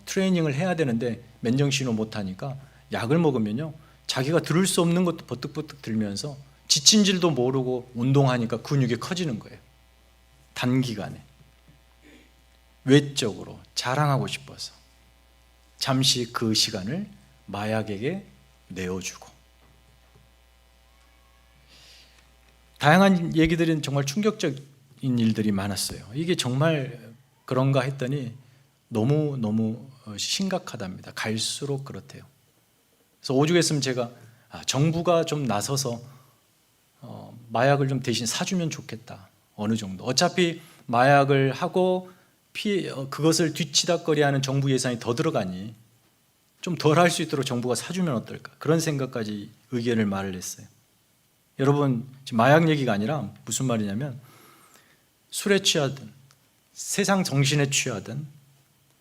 트레이닝을 해야 되는데 맨정신으로 못하니까 약을 먹으면요, 자기가 들을 수 없는 것도 버뜩버뜩 들면서 지친 줄도 모르고 운동하니까 근육이 커지는 거예요. 단기간에. 외적으로 자랑하고 싶어서 잠시 그 시간을 마약에게 내어주고. 다양한 얘기들은 정말 충격적인 일들이 많았어요. 이게 정말 그런가 했더니 너무 심각하답니다. 갈수록 그렇대요. 그래서 오죽했으면 제가 정부가 좀 나서서 마약을 좀 대신 사주면 좋겠다. 어느 정도. 어차피 마약을 하고 그것을 뒤치다꺼리하는 정부 예산이 더 들어가니 좀 덜 할 수 있도록 정부가 사주면 어떨까. 그런 생각까지 의견을 말을 했어요. 여러분, 지금 마약 얘기가 아니라 무슨 말이냐면 술에 취하든 세상 정신에 취하든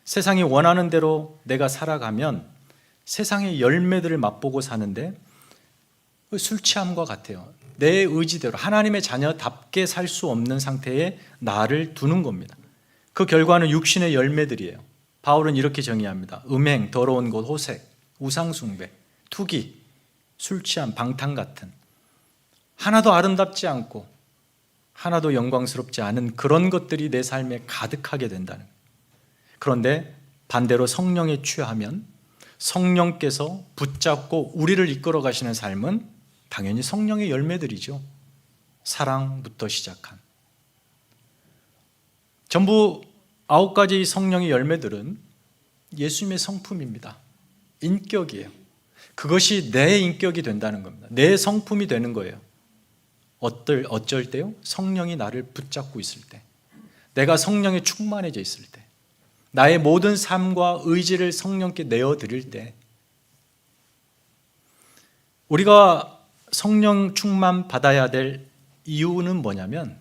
세상이 원하는 대로 내가 살아가면 세상의 열매들을 맛보고 사는데 술 취함과 같아요. 내 의지대로 하나님의 자녀답게 살 수 없는 상태에 나를 두는 겁니다. 그 결과는 육신의 열매들이에요. 바울은 이렇게 정의합니다. 음행, 더러운 것, 호색, 우상숭배, 투기, 술 취함, 방탕 같은 하나도 아름답지 않고 하나도 영광스럽지 않은 그런 것들이 내 삶에 가득하게 된다는 거예요. 그런데 반대로 성령에 취하면 성령께서 붙잡고 우리를 이끌어 가시는 삶은 당연히 성령의 열매들이죠. 사랑부터 시작한. 전부 9가지 성령의 열매들은 예수님의 성품입니다. 인격이에요. 그것이 내 인격이 된다는 겁니다. 내 성품이 되는 거예요. 어쩔 때요? 성령이 나를 붙잡고 있을 때, 내가 성령에 충만해져 있을 때, 나의 모든 삶과 의지를 성령께 내어드릴 때, 우리가 성령 충만 받아야 될 이유는 뭐냐면,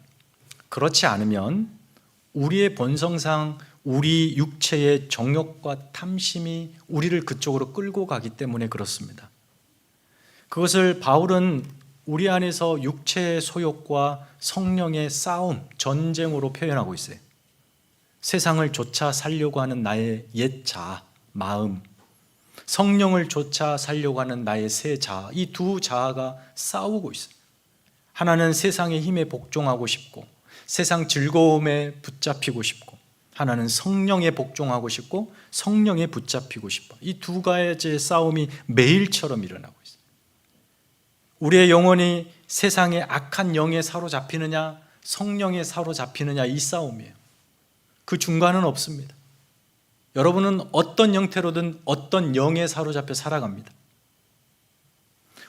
그렇지 않으면 우리의 본성상 우리 육체의 정욕과 탐심이 우리를 그쪽으로 끌고 가기 때문에 그렇습니다. 그것을 바울은 우리 안에서 육체의 소욕과 성령의 싸움, 전쟁으로 표현하고 있어요. 세상을 쫓아 살려고 하는 나의 옛 자아, 마음, 성령을 쫓아 살려고 하는 나의 새 자아, 이 두 자아가 싸우고 있어요. 하나는 세상의 힘에 복종하고 싶고 세상 즐거움에 붙잡히고 싶고, 하나는 성령에 복종하고 싶고 성령에 붙잡히고 싶어. 이 두 가지의 싸움이 매일처럼 일어나고 있어요. 우리의 영혼이 세상의 악한 영에 사로잡히느냐 성령에 사로잡히느냐, 이 싸움이에요. 그 중간은 없습니다. 여러분은 어떤 형태로든 어떤 영에 사로잡혀 살아갑니다.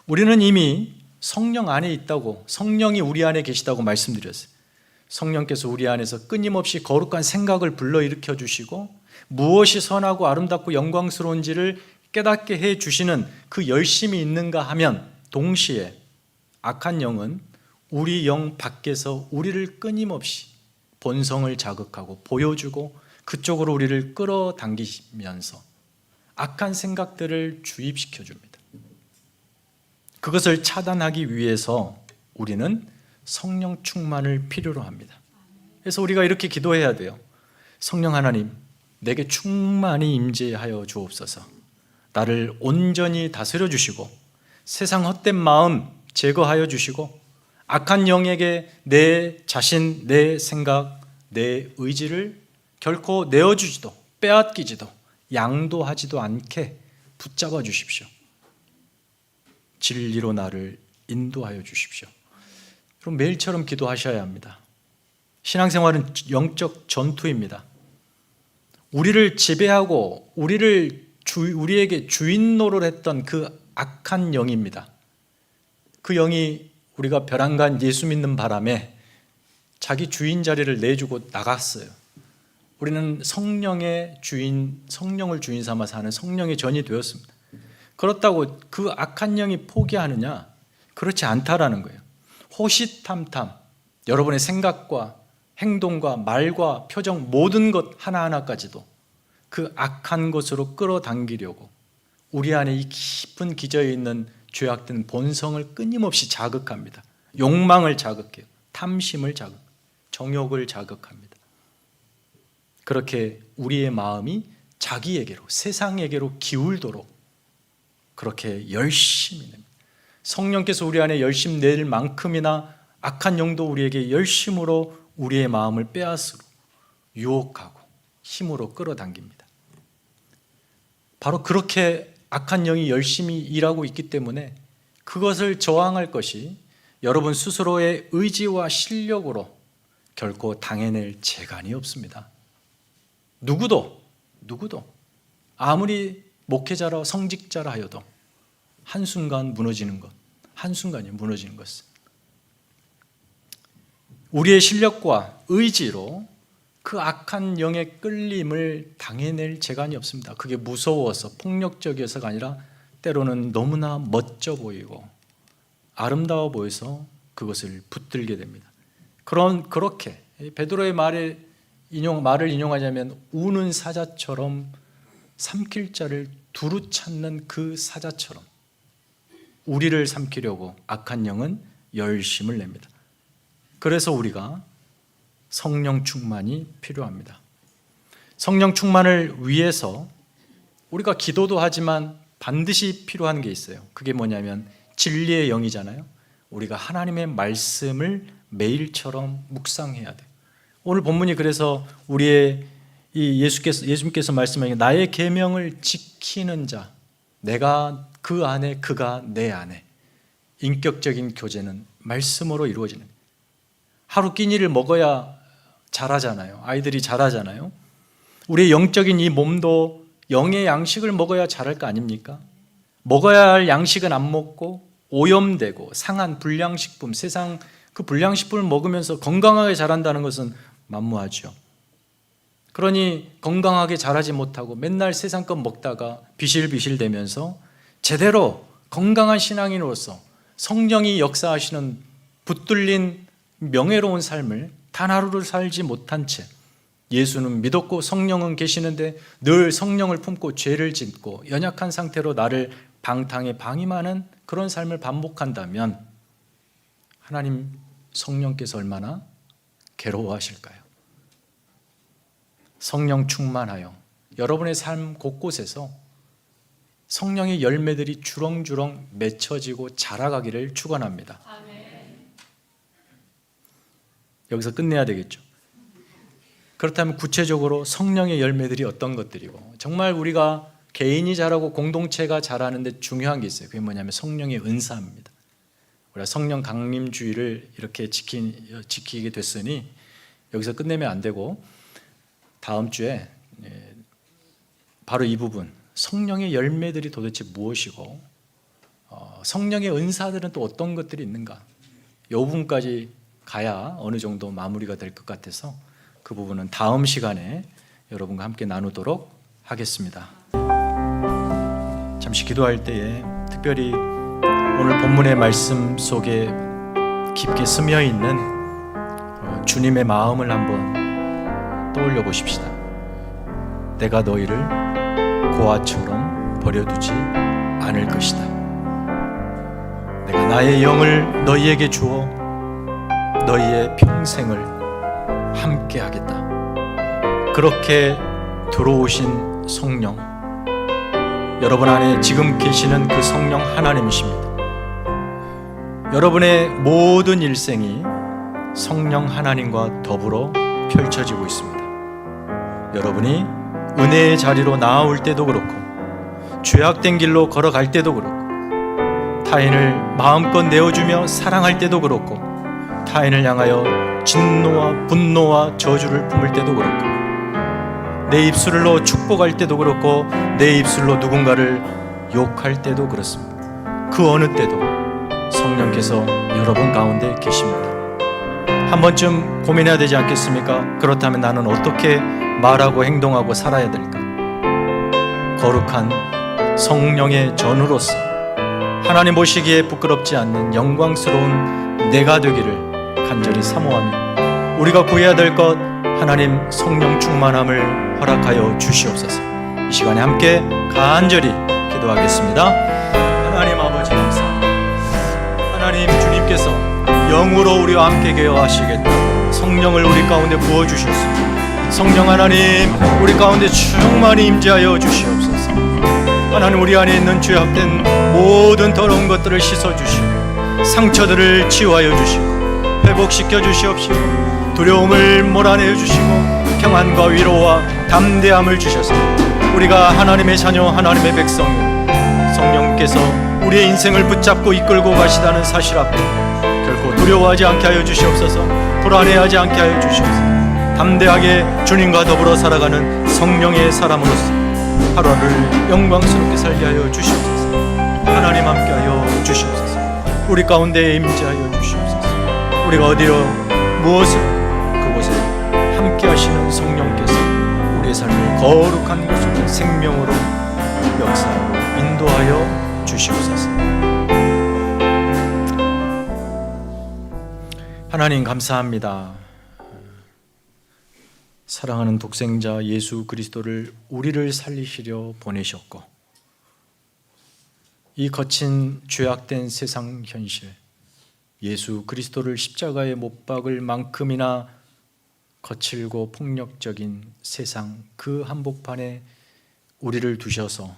우리는 이미 성령 안에 있다고, 성령이 우리 안에 계시다고 말씀드렸어요. 성령께서 우리 안에서 끊임없이 거룩한 생각을 불러일으켜 주시고 무엇이 선하고 아름답고 영광스러운지를 깨닫게 해 주시는 그 열심이 있는가 하면, 동시에 악한 영은 우리 영 밖에서 우리를 끊임없이 본성을 자극하고 보여주고 그쪽으로 우리를 끌어당기면서 악한 생각들을 주입시켜 줍니다. 그것을 차단하기 위해서 우리는 성령 충만을 필요로 합니다. 그래서 우리가 이렇게 기도해야 돼요. 성령 하나님, 내게 충만히 임재하여 주옵소서. 나를 온전히 다스려 주시고 세상 헛된 마음 제거하여 주시고 악한 영에게 내 자신, 내 생각, 내 의지를 결코 내어주지도 빼앗기지도 양도하지도 않게 붙잡아 주십시오. 진리로 나를 인도하여 주십시오. 그럼 매일처럼 기도하셔야 합니다. 신앙생활은 영적 전투입니다. 우리를 지배하고 우리에게 주인 노릇 했던 그 악한 영입니다. 그 영이 우리가 벼랑간 예수 믿는 바람에 자기 주인 자리를 내주고 나갔어요. 우리는 성령의 주인, 성령을 주인 삼아 사는 성령의 전이 되었습니다. 그렇다고 그 악한 영이 포기하느냐? 그렇지 않다라는 거예요. 호시탐탐, 여러분의 생각과 행동과 말과 표정 모든 것 하나하나까지도 그 악한 것으로 끌어당기려고 우리 안에 이 깊은 기저에 있는 죄악된 본성을 끊임없이 자극합니다. 욕망을 자극해요. 탐심을 자극, 정욕을 자극합니다. 그렇게 우리의 마음이 자기에게로, 세상에게로 기울도록 그렇게 열심히 냅니다. 성령께서 우리 안에 열심 낼 만큼이나 악한 영도 우리에게 열심으로 우리의 마음을 빼앗으로 유혹하고 힘으로 끌어당깁니다. 바로 그렇게 악한 영이 열심히 일하고 있기 때문에 그것을 저항할 것이 여러분 스스로의 의지와 실력으로 결코 당해낼 재간이 없습니다. 누구도 아무리 목회자라 성직자라 하여도 한순간 무너지는 것, 한순간이 무너지는 것은 우리의 실력과 의지로 그 악한 영의 끌림을 당해낼 재간이 없습니다. 그게 무서워서 폭력적이어서가 아니라 때로는 너무나 멋져 보이고 아름다워 보여서 그것을 붙들게 됩니다. 그렇게 베드로의 말을 인용하자면 우는 사자처럼 삼킬 자를 두루 찾는 그 사자처럼 우리를 삼키려고 악한 영은 열심을 냅니다. 그래서 우리가 성령 충만이 필요합니다. 성령 충만을 위해서 우리가 기도도 하지만 반드시 필요한 게 있어요. 그게 뭐냐면 진리의 영이잖아요. 우리가 하나님의 말씀을 매일처럼 묵상해야 돼요. 오늘 본문이 그래서 우리의 예수님께서 말씀하신 나의 계명을 지키는 자, 내가 그 안에 그가 내 안에, 인격적인 교제는 말씀으로 이루어지는 거예요. 하루 끼니를 먹어야 자라잖아요. 아이들이 자라잖아요. 우리의 영적인 이 몸도 영의 양식을 먹어야 자랄 거 아닙니까? 먹어야 할 양식은 안 먹고 오염되고 상한 불량식품, 세상 그 불량식품을 먹으면서 건강하게 자란다는 것은 만무하죠. 그러니 건강하게 자라지 못하고 맨날 세상 것 먹다가 비실비실 되면서 제대로 건강한 신앙인으로서 성령이 역사하시는 붙들린 명예로운 삶을 단 하루를 살지 못한 채 예수는 믿었고 성령은 계시는데 늘 성령을 품고 죄를 짓고 연약한 상태로 나를 방탕에 방임하는 그런 삶을 반복한다면 하나님 성령께서 얼마나 괴로워하실까요? 성령 충만하여 여러분의 삶 곳곳에서 성령의 열매들이 주렁주렁 맺혀지고 자라가기를 축원합니다. 여기서 끝내야 되겠죠. 그렇다면 구체적으로 성령의 열매들이 어떤 것들이고, 정말 우리가 개인이 자라고 공동체가 자라는데 중요한 게 있어요. 그게 뭐냐면 성령의 은사입니다. 우리가 성령 강림주의를 이렇게 지키게 됐으니 여기서 끝내면 안 되고, 다음 주에 바로 이 부분, 성령의 열매들이 도대체 무엇이고 성령의 은사들은 또 어떤 것들이 있는가, 이 부분까지 가야 어느 정도 마무리가 될 것 같아서 그 부분은 다음 시간에 여러분과 함께 나누도록 하겠습니다. 잠시 기도할 때에 특별히 오늘 본문의 말씀 속에 깊게 스며 있는 주님의 마음을 한번 떠올려 보십시다. 내가 너희를 고아처럼 버려두지 않을 것이다. 내가 나의 영을 너희에게 주어 너희의 평생을 함께 하겠다. 그렇게 들어오신 성령, 여러분 안에 지금 계시는 그 성령 하나님이십니다. 여러분의 모든 일생이 성령 하나님과 더불어 펼쳐지고 있습니다. 여러분이 은혜의 자리로 나아올 때도 그렇고, 죄악된 길로 걸어갈 때도 그렇고, 타인을 마음껏 내어주며 사랑할 때도 그렇고, 타인을 향하여 진노와 분노와 저주를 품을 때도 그렇고, 내 입술로 축복할 때도 그렇고, 내 입술로 누군가를 욕할 때도 그렇습니다. 그 어느 때도 성령께서 여러분 가운데 계십니다. 한 번쯤 고민해야 되지 않겠습니까? 그렇다면 나는 어떻게 말하고 행동하고 살아야 될까? 거룩한 성령의 전우로서 하나님 보시기에 부끄럽지 않는 영광스러운 내가 되기를 간절히 사모하며, 우리가 구해야 될 것, 하나님 성령 충만함을 허락하여 주시옵소서. 이 시간에 함께 간절히 기도하겠습니다. 하나님 아버지 감사합니다. 하나님 주님께서 영으로 우리와 함께 계어하시겠다고 성령을 우리 가운데 부어주셨습니다. 성령 하나님, 우리 가운데 충만히 임재하여 주시옵소서. 하나님, 우리 안에 있는 죄악된 모든 더러운 것들을 씻어주시고 상처들을 치유하여 주시고 회복시켜 주시옵시고, 두려움을 몰아내어 주시고 평안과 위로와 담대함을 주셔서 우리가 하나님의 자녀, 하나님의 백성이 성령께서 우리의 인생을 붙잡고 이끌고 가시다는 사실 앞에 결코 두려워하지 않게 하여 주시옵소서. 불안해하지 않게 하여 주시옵소서. 담대하게 주님과 더불어 살아가는 성령의 사람으로서 하루를 영광스럽게 살게 하여 주시옵소서. 하나님 함께하여 주시옵소서. 우리 가운데 임재하여 주시옵소서. 우리가 어디로 무엇을 그곳에 함께 하시는 성령께서 우리의 삶을 거룩한 곳으로 생명으로 역사하고 인도하여 주시옵소서. 하나님 감사합니다. 사랑하는 독생자 예수 그리스도를 우리를 살리시려 보내셨고, 이 거친 죄악된 세상 현실, 예수 그리스도를 십자가에 못 박을 만큼이나 거칠고 폭력적인 세상 그 한복판에 우리를 두셔서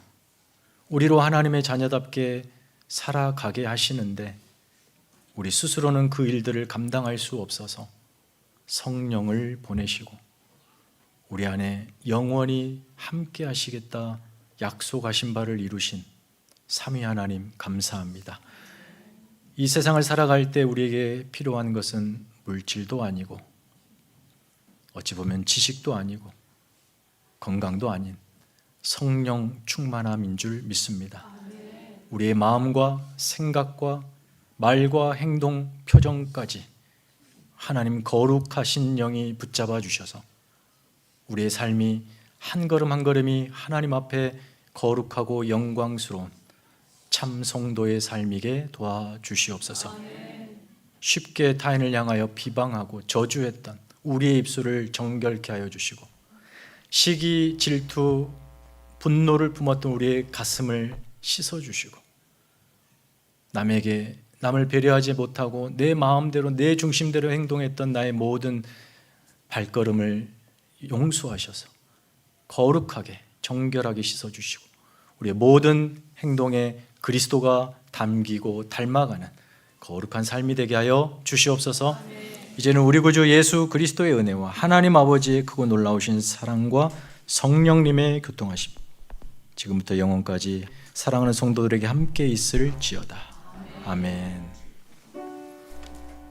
우리로 하나님의 자녀답게 살아가게 하시는데, 우리 스스로는 그 일들을 감당할 수 없어서 성령을 보내시고 우리 안에 영원히 함께 하시겠다 약속하신 바를 이루신 삼위 하나님 감사합니다. 이 세상을 살아갈 때 우리에게 필요한 것은 물질도 아니고, 어찌 보면 지식도 아니고, 건강도 아닌 성령 충만함인 줄 믿습니다. 우리의 마음과 생각과 말과 행동, 표정까지 하나님 거룩하신 영이 붙잡아 주셔서 우리의 삶이 한 걸음 한 걸음이 하나님 앞에 거룩하고 영광스러운 참 성도의 삶이게 도와주시옵소서. 쉽게 타인을 향하여 비방하고 저주했던 우리의 입술을 정결케 하여 주시고, 시기, 질투, 분노를 품었던 우리의 가슴을 씻어주시고, 남을 배려하지 못하고 내 마음대로 내 중심대로 행동했던 나의 모든 발걸음을 용서하셔서 거룩하게 정결하게 씻어주시고, 우리의 모든 행동에 그리스도가 담기고 닮아가는 거룩한 삶이 되게 하여 주시옵소서. 이제는 우리 구주 예수 그리스도의 은혜와 하나님 아버지의 크고 놀라우신 사랑과 성령님의 교통하심, 지금부터 영원까지 사랑하는 성도들에게 함께 있을지어다. 아멘.